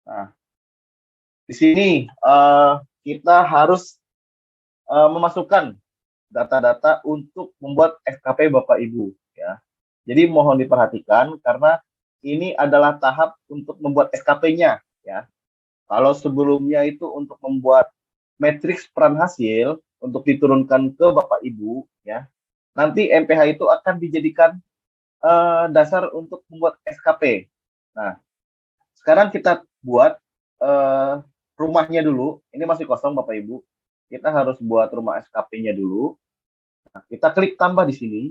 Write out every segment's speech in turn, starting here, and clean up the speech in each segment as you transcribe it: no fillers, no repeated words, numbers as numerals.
Nah, di sini kita harus memasukkan data-data untuk membuat SKP Bapak Ibu ya. Jadi mohon diperhatikan karena ini adalah tahap untuk membuat SKP-nya ya. Kalau sebelumnya itu untuk membuat matriks peran hasil untuk diturunkan ke Bapak Ibu ya. Nanti MPH itu akan dijadikan dasar untuk membuat SKP. Nah, sekarang kita buat eh, rumahnya dulu. Ini masih kosong Bapak Ibu. Kita harus buat rumah SKP-nya dulu. Nah, kita klik tambah di sini.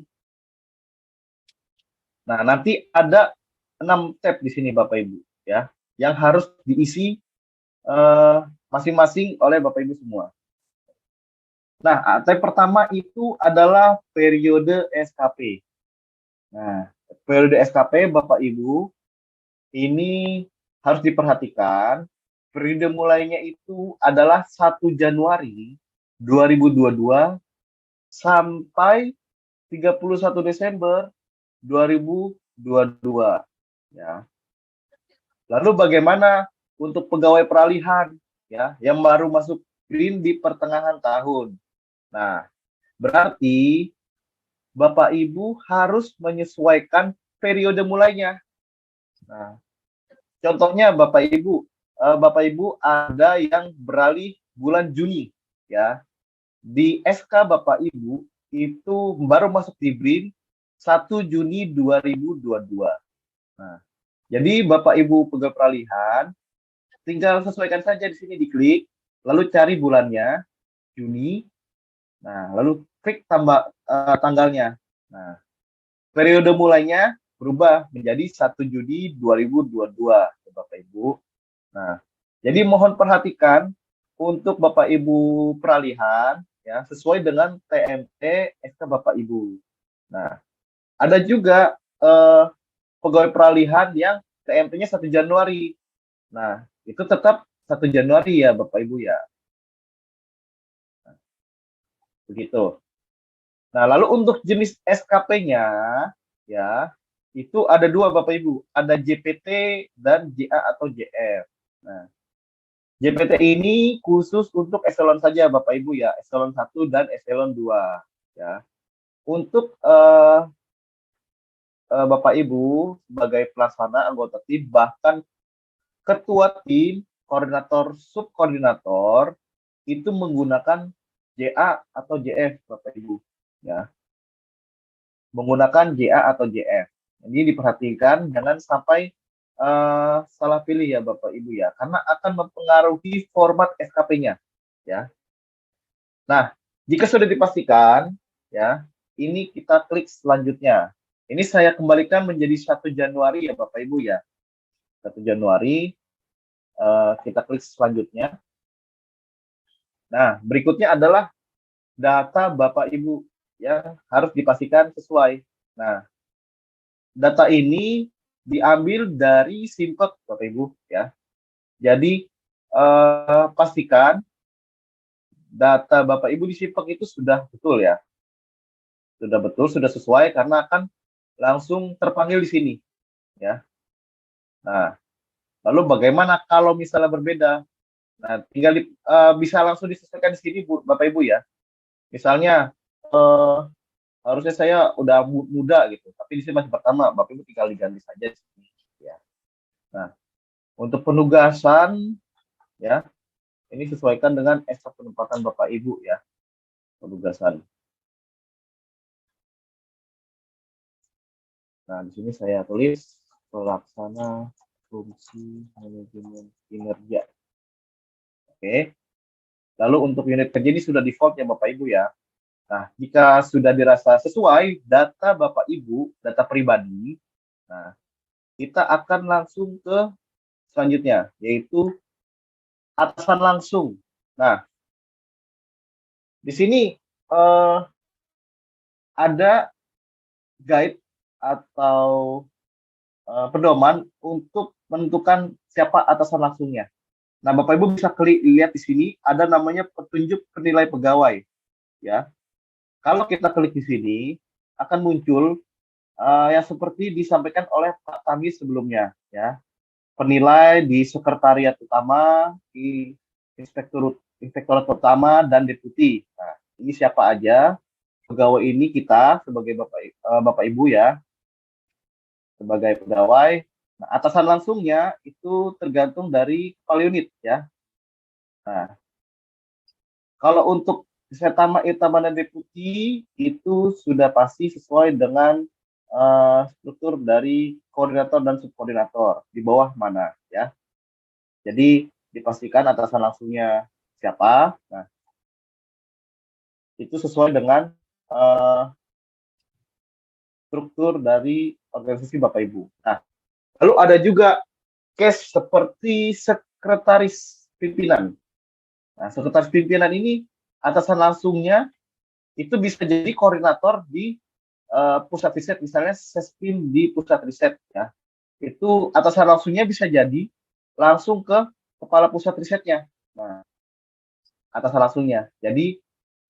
Nah, nanti ada 6 tab di sini Bapak Ibu ya, yang harus diisi masing-masing oleh Bapak Ibu semua. Nah, tab pertama itu adalah periode SKP. Nah, periode SKP Bapak Ibu ini harus diperhatikan. Periode mulainya itu adalah 1 Januari 2022 sampai 31 Desember 2022 ya. Lalu bagaimana untuk pegawai peralihan ya yang baru masuk BRIN di pertengahan tahun. Nah, berarti Bapak Ibu harus menyesuaikan periode mulainya. Nah, contohnya Bapak Ibu ada yang beralih bulan Juni ya. Di SK Bapak Ibu itu baru masuk di BRIN 1 Juni 2022. Nah, jadi Bapak Ibu pegawai peralihan tinggal sesuaikan saja di sini diklik, lalu cari bulannya Juni. Nah, lalu klik tanggalnya. Nah, periode mulainya berubah menjadi 1 Juni 2022, Bapak Ibu. Nah, jadi mohon perhatikan untuk Bapak Ibu peralihan ya sesuai dengan TMT SK Bapak Ibu. Nah, ada juga pegawai peralihan yang TMT-nya 1 Januari. Nah, itu tetap 1 Januari ya Bapak Ibu ya. Begitu. Nah, lalu untuk jenis SKP-nya ya, itu ada dua Bapak Ibu, ada JPT dan JA atau JF. Nah, JPT ini khusus untuk eselon saja Bapak Ibu ya, eselon 1 dan eselon 2 ya. Untuk Bapak Ibu sebagai pelaksana anggota tim bahkan ketua tim, koordinator, subkoordinator itu menggunakan JA atau JF Bapak Ibu ya. Menggunakan JA atau JF. Jadi diperhatikan jangan sampai salah pilih ya Bapak Ibu ya, karena akan mempengaruhi format SKP-nya ya. Nah, jika sudah dipastikan ya, ini kita klik selanjutnya. Ini saya kembalikan menjadi 1 Januari ya Bapak Ibu ya. 1 Januari kita klik selanjutnya. Nah, berikutnya adalah data Bapak Ibu ya, harus dipastikan sesuai. Nah, data ini diambil dari Simpek Bapak Ibu ya. Jadi pastikan data Bapak Ibu di Simpek itu sudah betul ya. Sudah betul, sudah sesuai karena akan langsung terpanggil di sini ya. Nah, lalu bagaimana kalau misalnya berbeda? Nah, tinggal bisa langsung disesuaikan di sini Bapak Ibu ya. Misalnya harusnya saya udah muda gitu, tapi di sini masih pertama, Bapak Ibu tinggal diganti saja di sini ya. Nah, untuk penugasan ya, ini sesuaikan dengan SK penempatan Bapak Ibu ya, penugasan. Nah, di sini saya tulis pelaksana fungsi manajemen kinerja. Oke. Lalu untuk unit kerja ini sudah default ya Bapak Ibu ya. Nah, jika sudah dirasa sesuai data Bapak Ibu, data pribadi, nah, kita akan langsung ke selanjutnya, yaitu atasan langsung. Nah, di sini ada guide atau pedoman untuk menentukan siapa atasan langsungnya. Nah, Bapak Ibu bisa klik lihat di sini ada namanya petunjuk penilai pegawai, ya. Kalau kita klik di sini akan muncul yang seperti disampaikan oleh Pak Tami sebelumnya, ya. penilai di sekretariat utama, di inspektorat utama dan deputi. Nah, ini siapa aja pegawai ini kita sebagai Bapak Ibu ya, sebagai pegawai. Nah, atasan langsungnya itu tergantung dari kepala unit ya. Nah, kalau untuk Setama, Irtama, dan Deputi itu sudah pasti sesuai dengan struktur dari koordinator dan subkoordinator di bawah mana ya. Jadi dipastikan atasan langsungnya siapa. Nah, itu sesuai dengan struktur dari organisasi Bapak Ibu. Nah, lalu ada juga case seperti sekretaris pimpinan. Nah, sekretaris pimpinan ini atasan langsungnya itu bisa jadi koordinator di pusat riset, misalnya Sespim di pusat riset ya. Itu atasan langsungnya bisa jadi langsung ke kepala pusat risetnya. Nah, atasan langsungnya. Jadi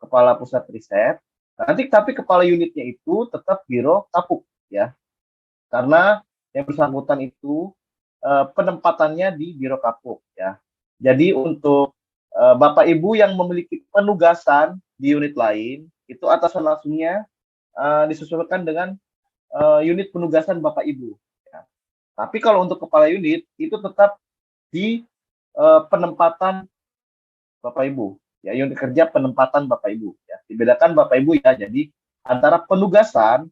kepala pusat riset. Nanti tapi kepala unitnya itu tetap Biro Kapuk ya. Karena yang bersangkutan itu penempatannya di Biro Kapuk ya. Jadi untuk Bapak Ibu yang memiliki penugasan di unit lain, itu atasan langsungnya disesuaikan dengan unit penugasan Bapak Ibu. Ya. Tapi kalau untuk kepala unit itu tetap di penempatan Bapak Ibu. Ya, unit kerja penempatan Bapak Ibu. Ya. Dibedakan Bapak Ibu ya. Jadi antara penugasan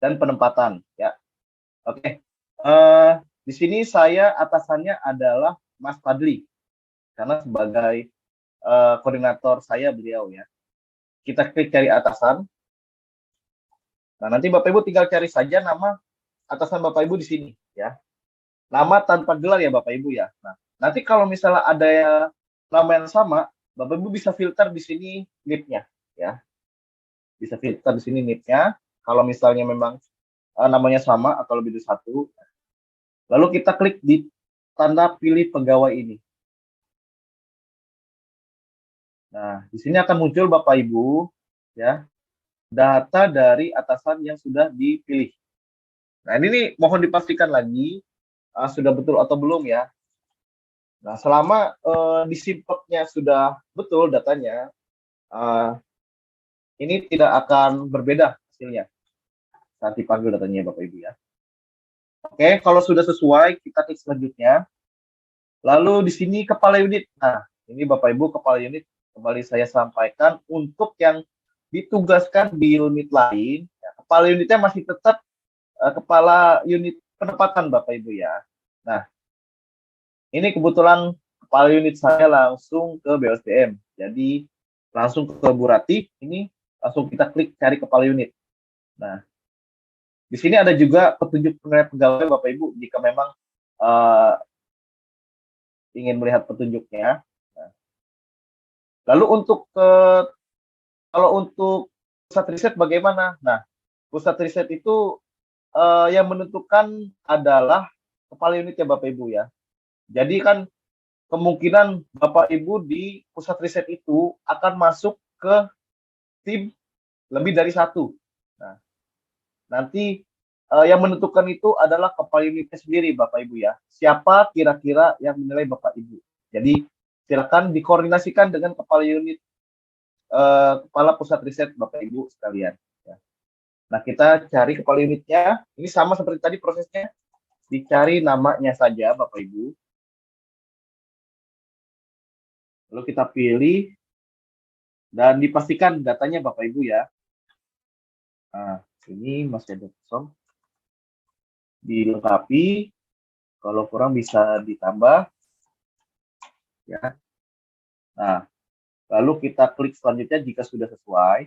dan penempatan. Ya, oke. Di sini saya atasannya adalah Mas Fadli karena sebagai koordinator saya beliau ya. Kita klik cari atasan. Nah, nanti Bapak Ibu tinggal cari saja nama atasan Bapak Ibu di sini ya. Nama tanpa gelar ya Bapak Ibu ya. Nah, nanti kalau misalnya ada nama yang sama, Bapak Ibu bisa filter di sini NIP-nya ya. Bisa filter di sini NIP-nya. Kalau misalnya memang namanya sama atau lebih dari satu, lalu kita klik di tanda pilih pegawai ini. Nah, di sini akan muncul Bapak Ibu ya, data dari atasan yang sudah dipilih. Nah, ini mohon dipastikan lagi sudah betul atau belum ya. Nah, selama di simpeknya sudah betul datanya, ini tidak akan berbeda hasilnya saat dipanggil datanya Bapak Ibu ya. Oke, kalau sudah sesuai, kita klik selanjutnya. Lalu di sini kepala unit. Nah, ini Bapak Ibu kepala unit kembali saya sampaikan untuk yang ditugaskan di unit lain, ya, kepala unitnya masih tetap kepala unit penempatan Bapak Ibu ya. Nah, ini kebetulan kepala unit saya langsung ke BSDM. Jadi langsung ke Bu Rati, ini langsung kita klik cari kepala unit. Nah, di sini ada juga petunjuk penilaian pegawai Bapak Ibu jika memang ingin melihat petunjuknya. Nah, lalu untuk kalau untuk pusat riset bagaimana? Nah, pusat riset itu yang menentukan adalah kepala unit ya Bapak Ibu ya. Jadi kan kemungkinan Bapak Ibu di pusat riset itu akan masuk ke tim lebih dari satu. Nah, nanti yang menentukan itu adalah kepala unitnya sendiri Bapak Ibu ya. Siapa kira-kira yang menilai Bapak Ibu. Jadi silakan dikoordinasikan dengan kepala unit kepala pusat riset Bapak Ibu sekalian. Ya. Nah, kita cari kepala unitnya. Ini sama seperti tadi prosesnya. Dicari namanya saja Bapak Ibu. Lalu kita pilih dan dipastikan datanya Bapak Ibu ya. Nah, ini masih ada kosong. Dilengkapi. Kalau kurang bisa ditambah. Ya. Nah, lalu kita klik selanjutnya jika sudah sesuai.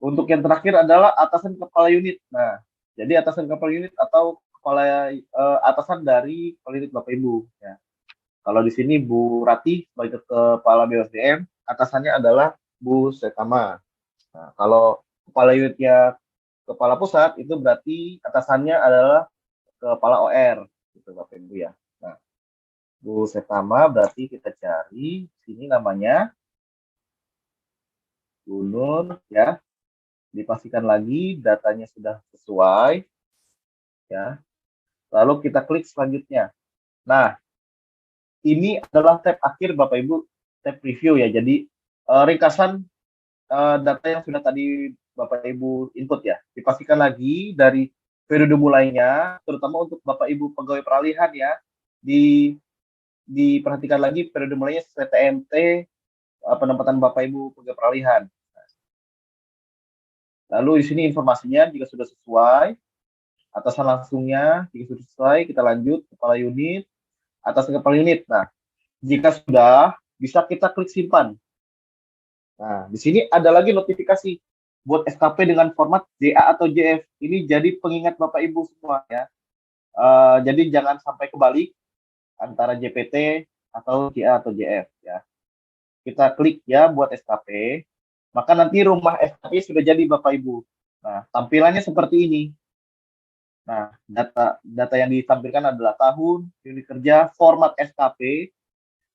Untuk yang terakhir adalah atasan kepala unit. Nah, jadi atasan kepala unit atau kepala atasan dari kepala unit Bapak Ibu. Ya. Kalau di sini Bu Rati sebagai kepala BSDM, atasannya adalah Bu Setama. Nah, kalau kepala unitnya kepala pusat itu berarti atasannya adalah kepala OR, gitu Bapak Ibu ya. Nah, Bu Setama berarti kita cari sini namanya Gunur ya. Dipastikan lagi datanya sudah sesuai ya. Lalu kita klik selanjutnya. Nah, ini adalah tab akhir Bapak Ibu, tab review ya. Jadi ringkasan data yang sudah tadi Bapak Ibu input ya. Dipastikan lagi dari periode mulainya, terutama untuk Bapak Ibu pegawai peralihan ya, diperhatikan lagi periode mulainya sesuai TMT penempatan Bapak Ibu pegawai peralihan. Lalu di sini informasinya jika sudah sesuai, atasan langsungnya jika sudah sesuai, kita lanjut kepala unit, atasan kepala unit. Nah, jika sudah, bisa kita klik simpan. Nah, di sini ada lagi notifikasi buat SKP dengan format JA atau JF. Ini jadi pengingat Bapak Ibu semua ya. Jadi jangan sampai kebalik antara JPT atau JA atau JF ya. Kita klik ya buat SKP, maka nanti rumah SKP sudah jadi Bapak Ibu. Nah, tampilannya seperti ini. Nah, data yang ditampilkan adalah tahun, unit kerja, format SKP,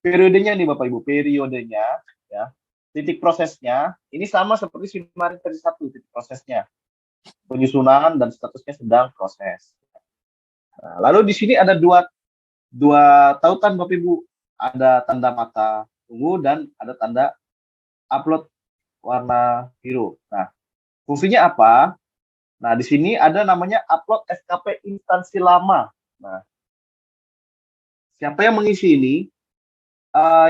periodenya nih Bapak Ibu, periodenya ya. Titik prosesnya ini sama seperti kemarin versi 1, titik prosesnya. Penyusunan dan statusnya sedang proses. Nah, lalu di sini ada dua tautan Bapak Ibu. Ada tanda mata tunggu dan ada tanda upload warna biru. Nah, fungsinya apa? Nah, di sini ada namanya upload SKP instansi lama. Nah, siapa yang mengisi ini?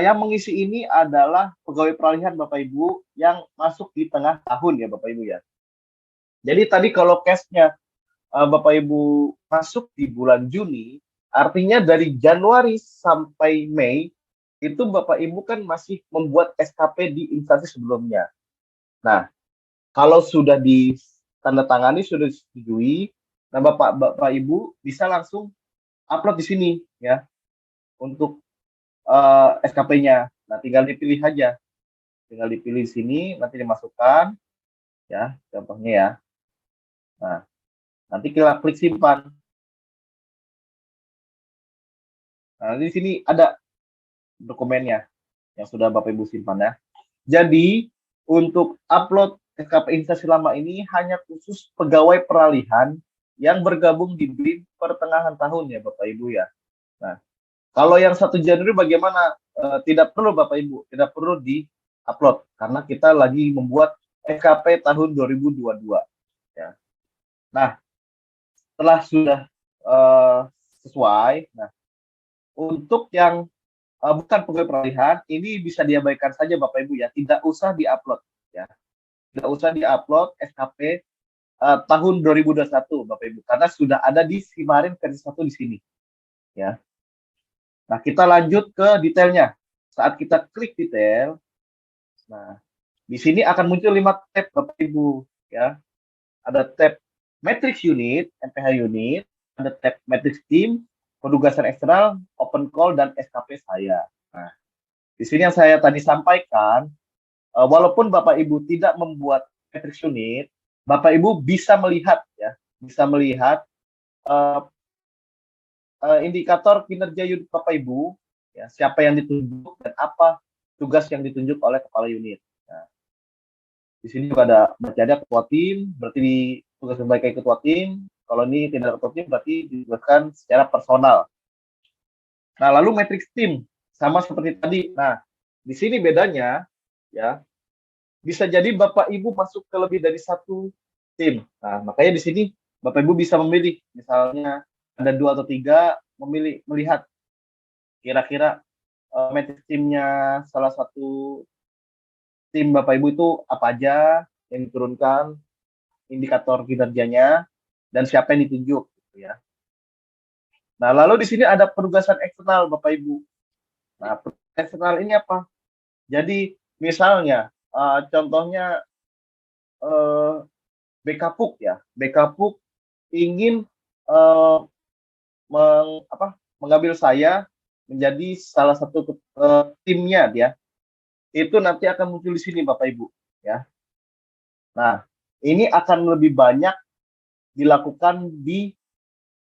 Yang mengisi ini adalah pegawai peralihan Bapak Ibu yang masuk di tengah tahun ya Bapak Ibu ya. Jadi tadi kalau case-nya Bapak Ibu masuk di bulan Juni, artinya dari Januari sampai Mei itu Bapak Ibu kan masih membuat SKP di instansi sebelumnya. Nah, kalau sudah ditandatangani, sudah disetujui, nah Bapak Ibu bisa langsung upload di sini ya untuk SKP-nya. Nah, tinggal dipilih aja. Tinggal dipilih di sini, nanti dimasukkan ya, contohnya ya. Nah, nanti kita klik simpan. Nah, di sini ada dokumennya yang sudah Bapak Ibu simpan ya. Jadi, untuk upload SKP instansi lama ini hanya khusus pegawai peralihan yang bergabung di BRIN pertengahan tahun ya Bapak Ibu ya. Nah, kalau yang 1 Januari bagaimana? Tidak perlu Bapak Ibu, tidak perlu di-upload karena kita lagi membuat SKP tahun 2022 ya. Nah, setelah sudah sesuai, nah untuk yang bukan pegawai peralihan, ini bisa diabaikan saja Bapak Ibu ya, tidak usah di-upload ya. Tidak usah di-upload SKP tahun 2021 Bapak Ibu karena sudah ada di Simarin versi 1 di sini ya. Nah, kita lanjut ke detailnya. Saat kita klik detail, nah di sini akan muncul 5 tab Bapak Ibu ya. Ada tab matrix unit, MPH unit, ada tab matrix team, penugasan eksternal, open call dan SKP saya. Nah, di sini yang saya tadi sampaikan, walaupun Bapak Ibu tidak membuat matrix unit, Bapak Ibu bisa melihat ya, bisa melihat uh, indikator kinerja unit Bapak Ibu, ya, siapa yang ditunjuk dan apa tugas yang ditunjuk oleh kepala unit. Nah, di sini juga ada berarti ketua tim, berarti tugas sebagai ketua tim. Kalau ini tidak ketua tim, berarti ditugaskan secara personal. Nah, lalu matrix tim sama seperti tadi. Nah, di sini bedanya ya bisa jadi Bapak Ibu masuk ke lebih dari satu tim. Nah, makanya di sini Bapak Ibu bisa memilih, misalnya ada 2 atau 3, melihat kira-kira matrix timnya salah satu tim Bapak Ibu itu apa aja yang diturunkan, indikator kinerjanya, dan siapa yang ditunjuk, gitu ya. Nah, lalu di sini ada penugasan eksternal Bapak Ibu. Nah, penugasan eksternal ini apa? Jadi misalnya, contohnya BKPUK ya, BKPUK ingin mengambil saya menjadi salah satu timnya dia, itu nanti akan muncul di sini Bapak Ibu ya. Nah, ini akan lebih banyak dilakukan di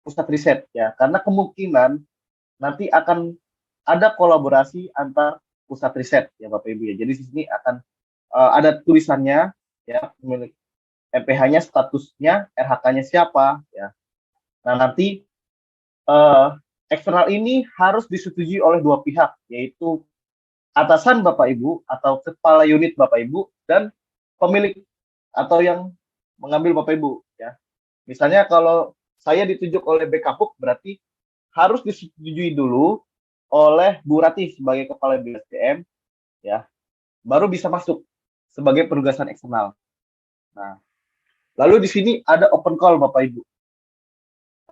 pusat riset ya, karena kemungkinan nanti akan ada kolaborasi antar pusat riset ya Bapak Ibu ya. Jadi di sini akan ada tulisannya ya, MPH-nya, statusnya, RH-nya siapa ya. Nah, nanti eh, eksternal ini harus disetujui oleh dua pihak, yaitu atasan Bapak Ibu atau kepala unit Bapak Ibu dan pemilik atau yang mengambil Bapak Ibu ya. Misalnya kalau saya ditunjuk oleh BKPUK berarti harus disetujui dulu oleh Bu Rati sebagai kepala BSDM ya, baru bisa masuk sebagai penugasan eksternal. Nah, lalu di sini ada open call Bapak Ibu.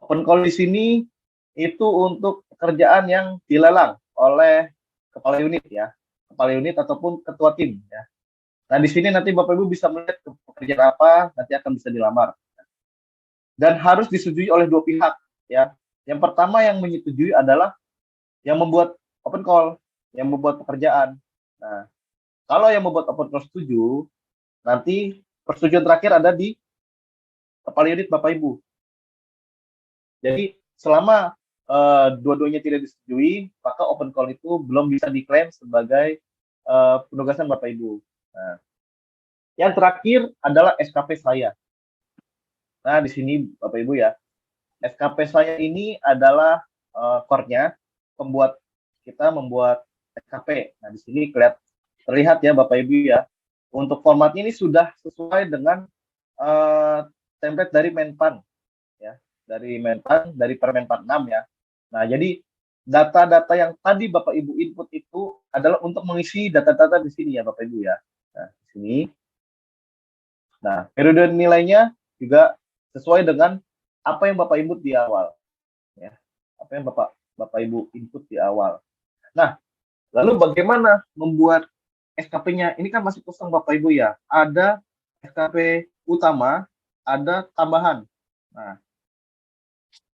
Open call di sini itu untuk pekerjaan yang dilelang oleh kepala unit ya, kepala unit ataupun ketua tim ya. Nah, di sini nanti Bapak Ibu bisa melihat pekerjaan apa nanti akan bisa dilamar. Dan harus disetujui oleh dua pihak ya. Yang pertama yang menyetujui adalah yang membuat open call, yang membuat pekerjaan. Nah, kalau yang membuat open call setuju, nanti persetujuan terakhir ada di kepala unit Bapak Ibu. Jadi selama dua-duanya tidak disetujui, maka open call itu belum bisa diklaim sebagai penugasan Bapak Ibu. Nah, yang terakhir adalah SKP saya. Nah, di sini Bapak Ibu ya, SKP saya ini adalah core-nya kita membuat SKP. Nah, di sini terlihat ya Bapak Ibu ya, untuk formatnya ini sudah sesuai dengan template dari Menpan ya, dari Permenpan 6 ya. Nah, jadi data-data yang tadi Bapak Ibu input itu adalah untuk mengisi data-data di sini ya Bapak Ibu ya. Nah, di sini. Nah, periode nilainya juga sesuai dengan apa yang Bapak input di awal ya. Apa yang Bapak Ibu input di awal. Nah, lalu bagaimana membuat SKP-nya? Ini kan masih kosong Bapak Ibu ya. Ada SKP utama, ada tambahan. Nah,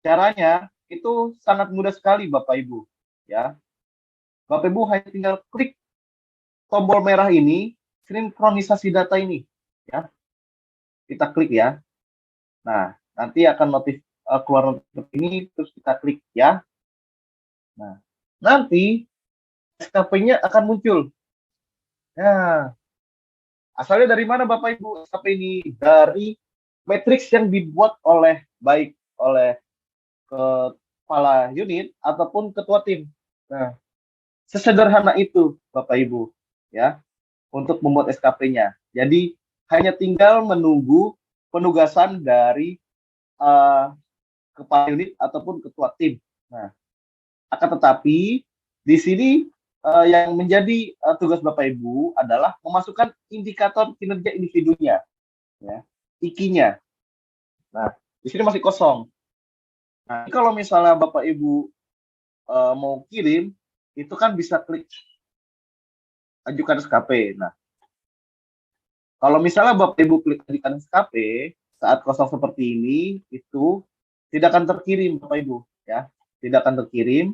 caranya itu sangat mudah sekali Bapak Ibu ya. Bapak Ibu hanya tinggal klik tombol merah ini, sinkronisasi data ini ya. Kita klik ya. Nah, nanti akan keluar notif ini terus kita klik ya. Nah, nanti SKP-nya akan muncul. Nah, asalnya dari mana Bapak Ibu SKP ini? Dari matriks yang dibuat baik oleh kepala unit ataupun ketua tim. Nah, sesederhana itu Bapak Ibu ya untuk membuat SKP-nya. Jadi hanya tinggal menunggu penugasan dari kepala unit ataupun ketua tim. Nah, akan tetapi di sini yang menjadi tugas Bapak Ibu adalah memasukkan indikator kinerja individunya, ya, IKI-nya. Nah, di sini masih kosong. Nah, kalau misalnya Bapak Ibu mau kirim, itu kan bisa klik ajukan SKP. Nah, kalau misalnya Bapak Ibu klik ajukan SKP saat kosong seperti ini, itu tidak akan terkirim Bapak Ibu, ya, tidak akan terkirim.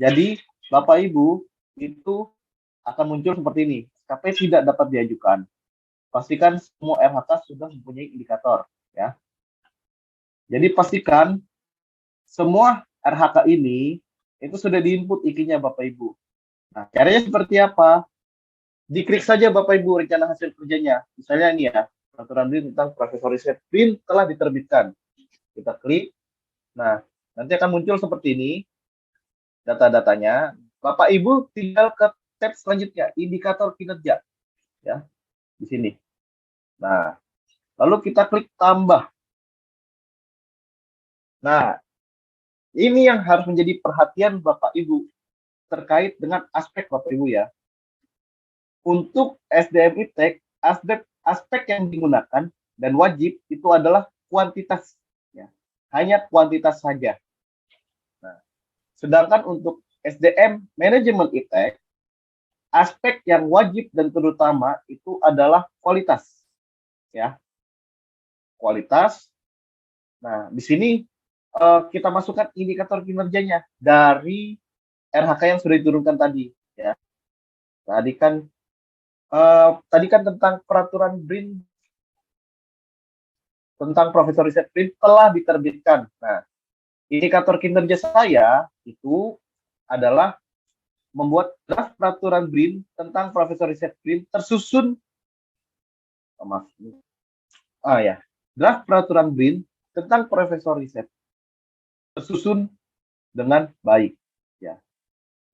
Jadi Bapak Ibu itu akan muncul seperti ini, SKP tidak dapat diajukan. Pastikan semua RHK sudah mempunyai indikator, ya. Jadi pastikan semua RHK ini itu sudah diinput IKI-nya Bapak Ibu. Nah, caranya seperti apa? Diklik saja Bapak Ibu rencana hasil kerjanya. Misalnya ini ya, peraturan BIN tentang Profesor Riset BIN telah diterbitkan. Kita klik. Nah, nanti akan muncul seperti ini data-datanya. Bapak Ibu tinggal ke tab selanjutnya, indikator kinerja. Ya, di sini. Nah, lalu kita klik tambah. Nah, ini yang harus menjadi perhatian Bapak Ibu terkait dengan aspek Bapak Ibu ya. Untuk SDM IPTEK, aspek yang digunakan dan wajib itu adalah kuantitas. Ya. Hanya kuantitas saja. Nah, sedangkan untuk SDM manajemen IPTEK, aspek yang wajib dan terutama itu adalah kualitas. Ya. Kualitas. Nah, di sini kita masukkan indikator kinerjanya dari RHK yang sudah diturunkan tadi. Ya. Tadi kan tentang peraturan BRIN tentang Profesor Riset BRIN telah diterbitkan. Nah, indikator kinerja saya itu adalah membuat draft peraturan BRIN tentang Profesor Riset BRIN tersusun draft peraturan BRIN tentang Profesor Riset tersusun dengan baik, ya,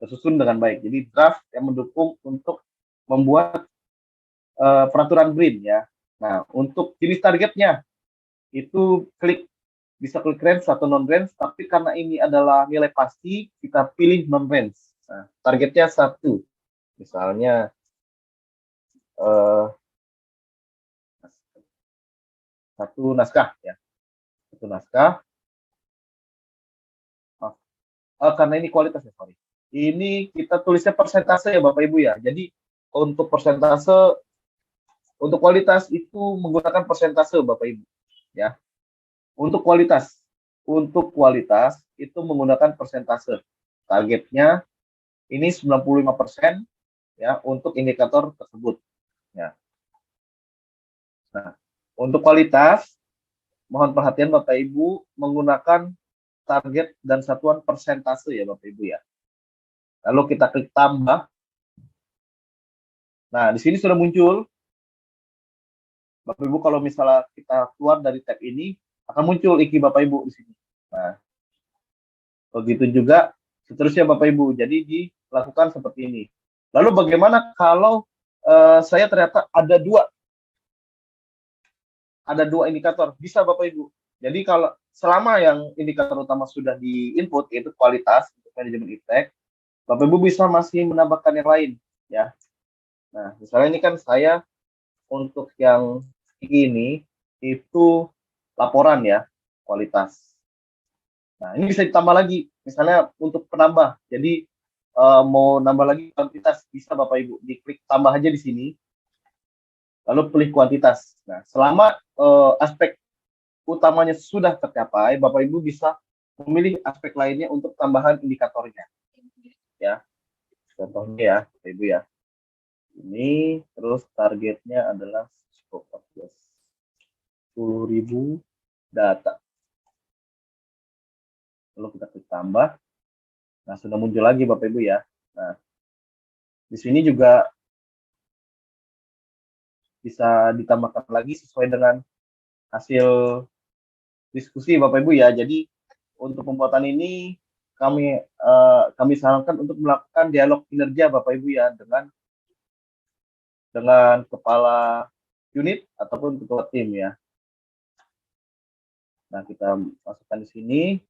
tersusun dengan baik. Jadi draft yang mendukung untuk membuat peraturan BRIN, ya. Nah, untuk jenis targetnya itu bisa klik range atau non range, tapi karena ini adalah nilai pasti, kita pilih non range. Nah, targetnya 1, misalnya eh, 1 naskah, ya, 1 naskah. Karena ini kualitas, ya, sorry. Ini kita tulisnya persentase, ya Bapak Ibu, ya. Jadi untuk persentase, untuk kualitas itu menggunakan persentase Bapak Ibu, ya. Untuk kualitas itu menggunakan persentase. Targetnya ini 95%, ya, untuk indikator tersebut, ya. Nah, untuk kualitas mohon perhatian Bapak Ibu menggunakan target dan satuan persentase, ya Bapak Ibu, ya. Lalu kita klik tambah. Nah, di sini sudah muncul. Bapak Ibu kalau misalnya kita keluar dari tab ini akan muncul iki Bapak Ibu di sini. Nah, begitu juga seterusnya Bapak Ibu. Jadi dilakukan seperti ini. Lalu bagaimana kalau saya ternyata ada dua indikator? Bisa Bapak Ibu. Jadi kalau selama yang indikator utama sudah di input, yaitu kualitas untuk manajemen iptek, Bapak Ibu bisa masih menambahkan yang lain, ya. Nah, misalnya ini kan saya untuk yang ini itu laporan, ya, kualitas. Nah, ini bisa ditambah lagi, misalnya untuk penambah. Jadi mau nambah lagi kuantitas, bisa Bapak Ibu diklik tambah aja di sini, lalu pilih kuantitas. Nah, selama aspek utamanya sudah tercapai, Bapak Ibu bisa memilih aspek lainnya untuk tambahan indikatornya, ya. Contohnya, ya Bapak Ibu, ya. Ini terus targetnya adalah 10.000 data. Lalu kita klik tambah. Nah, sudah muncul lagi Bapak Ibu, ya. Nah, di sini juga bisa ditambahkan lagi sesuai dengan hasil diskusi Bapak Ibu, ya. Jadi untuk pembuatan ini kami sarankan untuk melakukan dialog kinerja Bapak Ibu, ya, dengan kepala unit ataupun ketua tim, ya. Nah, kita masukkan di sini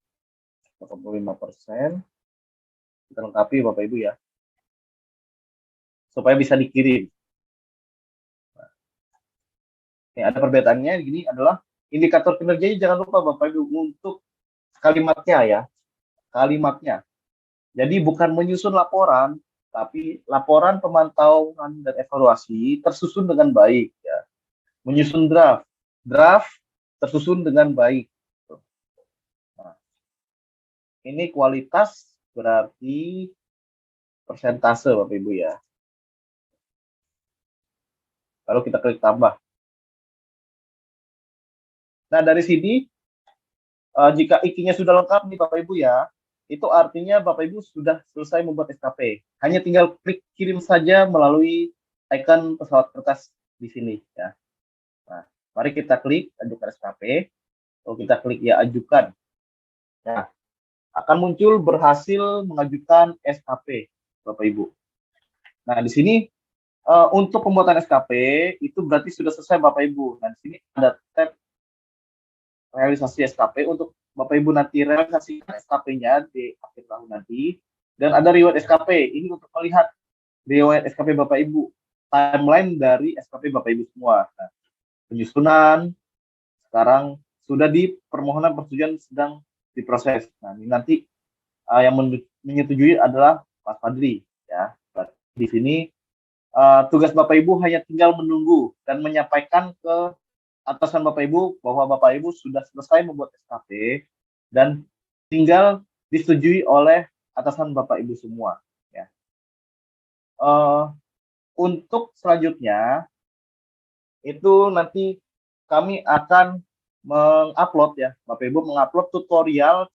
85%. Kita lengkapi Bapak Ibu, ya, supaya bisa dikirim. Nah, ini ada perbedaannya. Ini adalah indikator kinerjanya, jangan lupa Bapak Ibu untuk kalimatnya, ya, kalimatnya. Jadi bukan menyusun laporan, tapi laporan pemantauan dan evaluasi tersusun dengan baik, ya. Menyusun draft tersusun dengan baik. Nah, ini kualitas berarti persentase Bapak Ibu, ya. Lalu kita klik tambah. Nah, dari sini jika IKI-nya sudah lengkap nih Bapak Ibu, ya, itu artinya Bapak Ibu sudah selesai membuat SKP. Hanya tinggal klik kirim saja melalui icon pesawat kertas di sini, ya. Nah, mari kita klik ajukan SKP. Lalu kita klik ya ajukan. Nah, akan muncul berhasil mengajukan SKP, Bapak Ibu. Nah, di sini untuk pembuatan SKP itu berarti sudah selesai Bapak Ibu. Nah, di sini ada tab realisasi SKP untuk Bapak Ibu nanti realisasikan SKP-nya di akhir tahun nanti. Dan ada reward SKP. Ini untuk melihat reward SKP Bapak Ibu. Timeline dari SKP Bapak Ibu semua. Nah, penyusunan sekarang sudah di permohonan persetujuan sedang diproses. Nah, ini nanti yang menyetujui adalah Mas Fadli, ya. Di sini tugas Bapak Ibu hanya tinggal menunggu dan menyampaikan ke atasan Bapak Ibu bahwa Bapak Ibu sudah selesai membuat SKP dan tinggal disetujui oleh atasan Bapak Ibu semua, ya. Untuk selanjutnya itu nanti kami akan mengupload, ya, Bapak Ibu mengupload tutorial